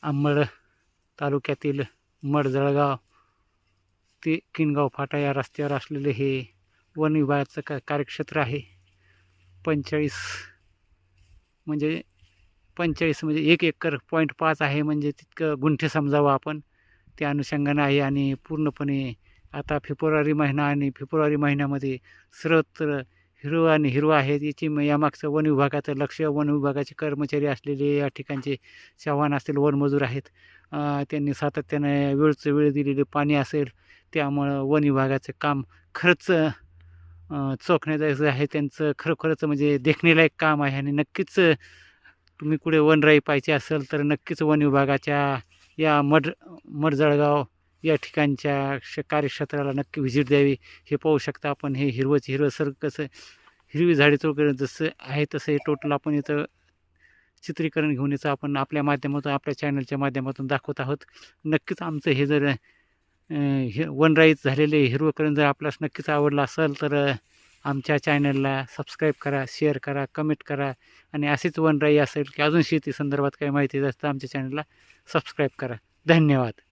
अंबड तालुक्यातील मडजळगाव ते किनगाव फाटा या रस्त्यावर असलेले हे वन विभागाचं कार्यक्षेत्र आहे. 45 म्हणजे 45 म्हणजे 1 एकर .5 आहे, म्हणजे तितकं गुंठे समजावं आपण. त्या अनुषंगानं आहे. आणि पूर्णपणे आता फेब्रुवारी महिना आणि फेब्रुवारी महिन्यामध्ये सर्वत्र हिरवं आणि हिरवं आहे. याची यामागचं वन विभागाचं लक्ष, वन विभागाचे कर्मचारी असलेले या ठिकाणचे चव्हाण असतील, वनमजूर आहेत. त्यांनी सातत्यानं वेळचं वेळ दिलेले पाणी असेल, त्यामुळं वन विभागाचं काम खरंच चोखण्याचं आहे. त्यांचं खरोखरच म्हणजे देखणेलायक काम आहे. आणि नक्कीच तुम्ही कुठे वनराई पाहिजे असेल तर नक्कीच वन विभागाच्या या मडजळगाव या ठिकाणच्या कार्यक्षेत्राला नक्की व्हिजिट द्यावी. हे पाहू शकता आपण, हे हिरवंच हिरवं सर कसं हिरवी झाडे वगैरे जसं आहे तसं हे टोटल आपण इथं चित्रीकरण घेऊन याचं आपण आपल्या माध्यमातून, आपल्या चॅनलच्या माध्यमातून दाखवत आहोत. नक्कीच आमचं हे जर वनराईच झालेले हिरवंकरण जर आपल्यास नक्कीच आवडलं असेल तर आमच्या चॅनलला सबस्क्राईब करा, शेअर करा, कमेंट करा. आणि अशीच वनराई असेल की अजून शेती संदर्भात काही माहिती असतं आमच्या चॅनलला सबस्क्राईब करा. धन्यवाद.